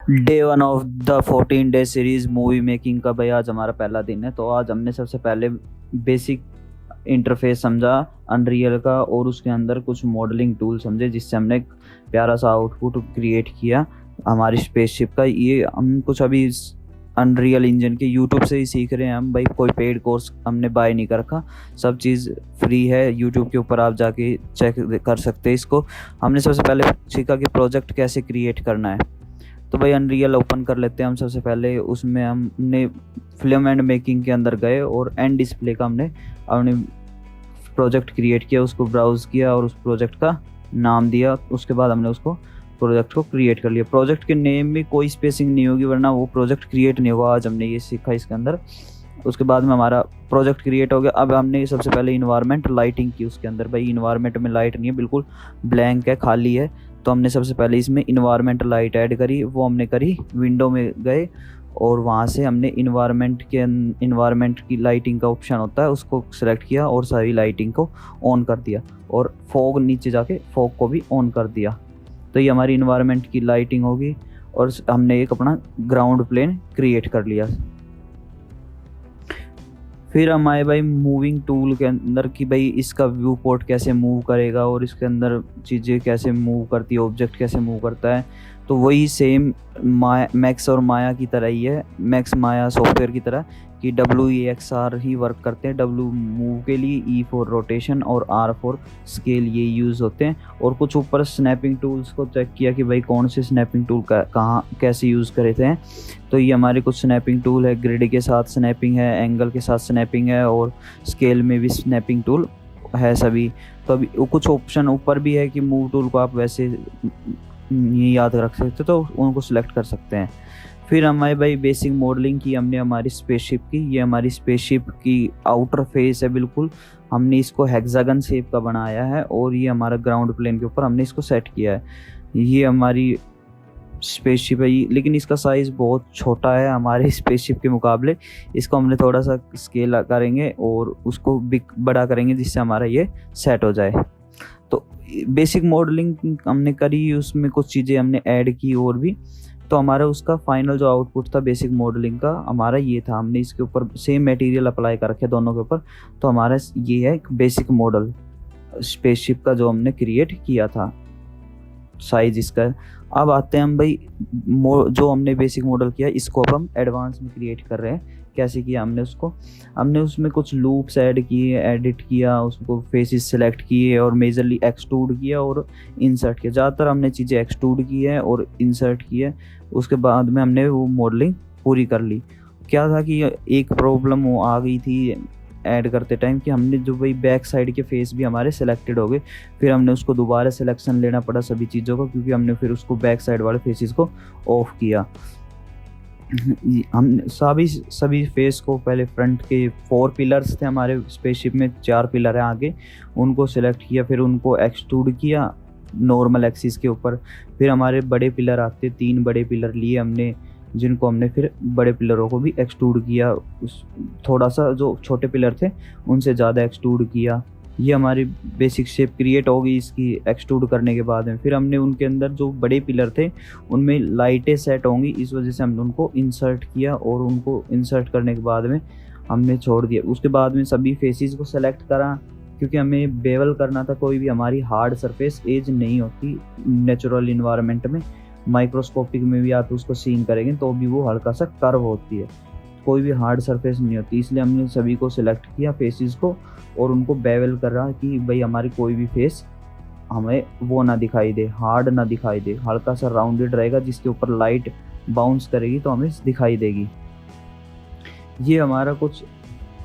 Day one of the 14 day series movie making का भाई आज हमारा पहला दिन है। तो आज हमने सबसे पहले बेसिक इंटरफेस समझा अनरियल का, और उसके अंदर कुछ मॉडलिंग टूल समझे जिससे हमने एक प्यारा सा आउटपुट क्रिएट किया हमारी स्पेसशिप का। ये हम कुछ अभी अनरियल इंजन के यूट्यूब से ही सीख रहे हैं हम भाई, कोई पेड कोर्स हमने बाय नहीं कर रखा, सब चीज़ फ्री है यूट्यूब के ऊपर, आप जाके चेक कर सकते हैं इसको। हमने सबसे पहले सीखा कि प्रोजेक्ट कैसे क्रिएट करना है। तो भाई अनरियल ओपन कर लेते हैं हम सबसे पहले। उसमें हमने फिल्म एंड मेकिंग के अंदर गए और एंड डिस्प्ले का हमने अपने प्रोजेक्ट क्रिएट किया, उसको ब्राउज किया और उस प्रोजेक्ट का नाम दिया। उसके बाद हमने उसको प्रोजेक्ट को क्रिएट कर लिया। प्रोजेक्ट के नेम में कोई स्पेसिंग नहीं होगी वरना वो प्रोजेक्ट क्रिएट नहीं होगा। आज हमने ये सीखा इसके अंदर। उसके बाद में हमारा प्रोजेक्ट क्रिएट हो गया। अब हमने सबसे पहले इन्वायरमेंट लाइटिंग की उसके अंदर। भाई इन्वायरमेंट में लाइट नहीं है, बिल्कुल ब्लैंक है, खाली है। तो हमने सबसे पहले इसमें इन्वायरमेंट लाइट ऐड करी, वो हमने करी विंडो में गए और वहाँ से हमने इन्वायरमेंट की लाइटिंग का ऑप्शन होता है उसको सेलेक्ट किया और सारी लाइटिंग को ऑन कर दिया, और फॉग नीचे जाके फॉग को भी ऑन कर दिया। तो ये हमारी इन्वायरमेंट की लाइटिंग होगी और हमने एक अपना ग्राउंड प्लेन क्रिएट कर लिया। फिर हम आए भाई मूविंग टूल के अंदर कि भाई इसका व्यू पोर्ट कैसे मूव करेगा और इसके अंदर चीज़ें कैसे मूव करती है, ऑब्जेक्ट कैसे मूव करता है। तो वही सेम मैक्स और माया की तरह ही है, मैक्स माया सॉफ्टवेयर की तरह कि WEXR ही वर्क करते हैं। W मूव के लिए, E फॉर रोटेशन और R फॉर स्केल, ये यूज़ होते हैं। और कुछ ऊपर स्नैपिंग टूल्स को चेक किया कि भाई कौन से स्नैपिंग टूल कहाँ कैसे यूज़ करे थे। तो ये हमारे कुछ स्नैपिंग टूल है, ग्रिड के साथ स्नैपिंग है, एंगल के साथ स्नैपिंग है और स्केल में भी स्नैपिंग टूल है सभी। तो अभी कुछ ऑप्शन ऊपर भी है कि मूव टूल को आप वैसे नहीं याद रख सकते तो उनको सिलेक्ट कर सकते हैं। फिर हमारे भाई बेसिक मॉडलिंग की हमने हमारी स्पेसशिप की। ये हमारी स्पेसशिप की आउटर फेस है, बिल्कुल हमने इसको हेक्सागन शेप का बनाया है और ये हमारा ग्राउंड प्लेन के ऊपर हमने इसको सेट किया है। ये हमारी स्पेसशिप है, लेकिन इसका साइज़ बहुत छोटा है हमारे स्पेसशिप के मुकाबले। इसको हमने थोड़ा सा स्केल करेंगे और उसको बड़ा करेंगे जिससे हमारा ये सेट हो जाए। तो बेसिक मॉडलिंग हमने करी, उसमें कुछ चीज़ें हमने ऐड की और भी। तो हमारा उसका फाइनल जो आउटपुट था बेसिक मॉडलिंग का हमारा ये था। हमने इसके ऊपर सेम मटेरियल अप्लाई कर रखे दोनों के ऊपर। तो हमारा ये है एक बेसिक मॉडल स्पेसशिप का जो हमने क्रिएट किया था, साइज इसका। अब आते हैं हम भाई जो हमने बेसिक मॉडल किया इसको अब हम एडवांस में क्रिएट कर रहे हैं। कैसे किया हमने उसमें कुछ लूप्स ऐड किए, एडिट किया, उसको फेसेस सेलेक्ट किए और मेजरली एक्सट्रूड किया और इंसर्ट किया। ज़्यादातर हमने चीज़ें एक्सट्रूड की है और इंसर्ट की है। उसके बाद में हमने वो मॉडलिंग पूरी कर ली। क्या था कि एक प्रॉब्लम वो आ गई थी ऐड करते टाइम कि हमने जो भाई बैक साइड के फेस भी हमारे सेलेक्टेड हो गए। फिर हमने उसको दोबारा सिलेक्शन लेना पड़ा सभी चीज़ों का, क्योंकि हमने फिर उसको बैक साइड वाले फेसेस को ऑफ किया। हम सभी फेस को पहले फ्रंट के 4 पिलर्स थे हमारे स्पेसशिप में, 4 पिलर हैं आगे, उनको सिलेक्ट किया, फिर उनको एक्सट्रूड किया नॉर्मल एक्सिस के ऊपर। फिर हमारे बड़े पिलर आते, 3 बड़े पिलर लिए हमने, जिनको हमने फिर बड़े पिलरों को भी एक्सट्रूड किया, उस थोड़ा सा जो छोटे पिलर थे उनसे ज़्यादा एक्सट्रूड किया। ये हमारी बेसिक शेप क्रिएट हो गई इसकी एक्सट्रूड करने के बाद में। फिर हमने उनके अंदर जो बड़े पिलर थे उनमें लाइटें सेट होंगी, इस वजह से हमने उनको इंसर्ट किया और उनको इंसर्ट करने के बाद में हमने छोड़ दिया। उसके बाद में सभी फेसेस को सेलेक्ट करा, क्योंकि हमें बेवल करना था। कोई भी हमारी हार्ड सरफेस एज नहीं होती नेचुरल इन्वायरमेंट में, माइक्रोस्कोपिक में भी आप उसको सीन करेंगे तो भी वो हल्का सा कर्व होती है, कोई भी हार्ड सरफेस नहीं होती। इसलिए हमने सभी को सिलेक्ट किया फेसेस को और उनको बेवल कर रहा कि भाई हमारी कोई भी फेस हमें वो ना दिखाई दे, हार्ड ना दिखाई दे, हल्का सा राउंडेड रहेगा जिसके ऊपर लाइट बाउंस करेगी तो हमें दिखाई देगी। ये हमारा कुछ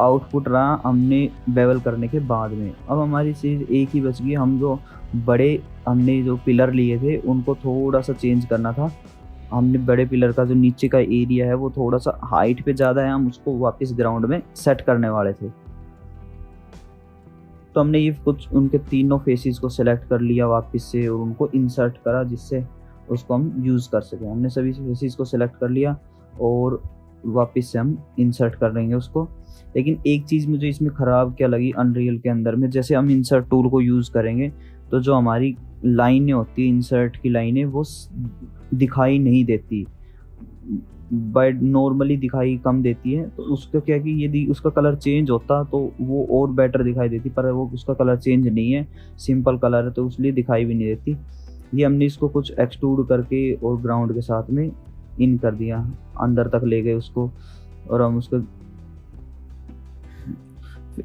आउटपुट रहा हमने बेवल करने के बाद में। अब हमारी चीज़ एक ही बच गई, हम जो हमने जो पिलर लिए थे उनको थोड़ा सा चेंज करना था। हमने बड़े पिलर का जो नीचे का एरिया है वो थोड़ा सा हाइट पे ज़्यादा है, हम उसको वापस ग्राउंड में सेट करने वाले थे। तो हमने ये कुछ उनके तीनों फेसेस को सेलेक्ट कर लिया वापस से और उनको इंसर्ट करा जिससे उसको हम यूज़ कर सकें। हमने सभी फेसेस को सेलेक्ट कर लिया और वापस से हम इंसर्ट कर लेंगे उसको। लेकिन एक चीज़ मुझे इसमें ख़राब क्या लगी अनरियल के अंदर में, जैसे हम इंसर्ट टूल को यूज़ करेंगे तो जो हमारी लाइनें होती है इंसर्ट की लाइनें वो दिखाई नहीं देती। बाय नॉर्मली दिखाई कम देती है, तो उसका क्या कि यदि उसका कलर चेंज होता तो वो और बेटर दिखाई देती, पर वो उसका कलर चेंज नहीं है, सिंपल कलर है, तो इसलिए दिखाई भी नहीं देती। ये हमने इसको कुछ एक्सट्रूड करके और ग्राउंड के साथ में इन कर दिया, अंदर तक ले गए उसको। और हम उसको,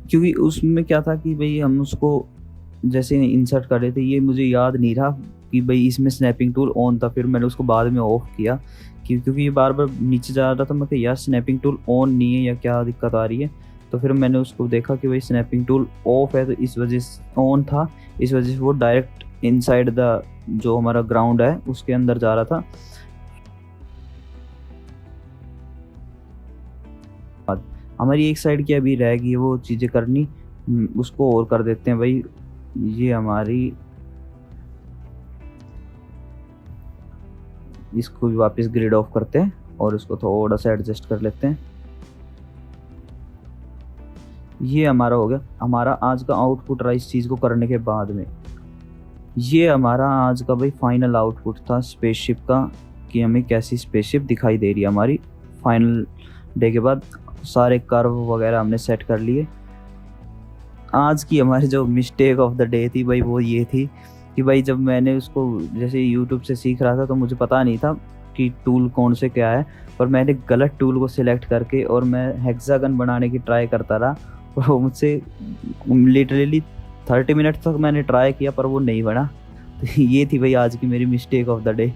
क्योंकि उसमें क्या था कि भाई हम उसको जैसे इंसर्ट कर रहे थे, ये मुझे याद नहीं रहा कि भाई इसमें स्नैपिंग टूल ऑन था, फिर मैंने उसको बाद में ऑफ किया क्योंकि ये बार बार नीचे जा रहा था। मैं कहा यार स्नैपिंग टूल ऑन नहीं है या क्या दिक्कत आ रही है, तो फिर मैंने उसको देखा कि भाई स्नैपिंग टूल ऑफ है, तो इस वजह से ऑन था, इस वजह से वो डायरेक्ट इनसाइड द जो हमारा ग्राउंड है उसके अंदर जा रहा था। हमारी एक साइड की अभी रह गई वो चीज़ें करनी, उसको और कर देते हैं भाई। ये हमारी, इसको भी वापस ग्रिड ऑफ करते हैं और इसको थोड़ा सा एडजस्ट कर लेते हैं। ये हमारा हो गया हमारा आज का आउटपुट रहा इस चीज़ को करने के बाद में। ये हमारा आज का भाई फाइनल आउटपुट था स्पेसशिप का, कि हमें कैसी स्पेसशिप दिखाई दे रही है हमारी फाइनल डे के बाद। सारे कर्व वगैरह हमने सेट कर लिए। आज की हमारी जो मिस्टेक ऑफ द डे थी भाई वो ये थी कि भाई जब मैंने उसको जैसे यूट्यूब से सीख रहा था तो मुझे पता नहीं था कि टूल कौन से क्या है, पर मैंने गलत टूल को सिलेक्ट करके और मैं हेक्सागन बनाने की ट्राई करता रहा, और वो मुझसे लिटरली 30 मिनट तक मैंने ट्राई किया पर वो नहीं बना। तो ये थी भाई आज की मेरी मिस्टेक ऑफ द डे।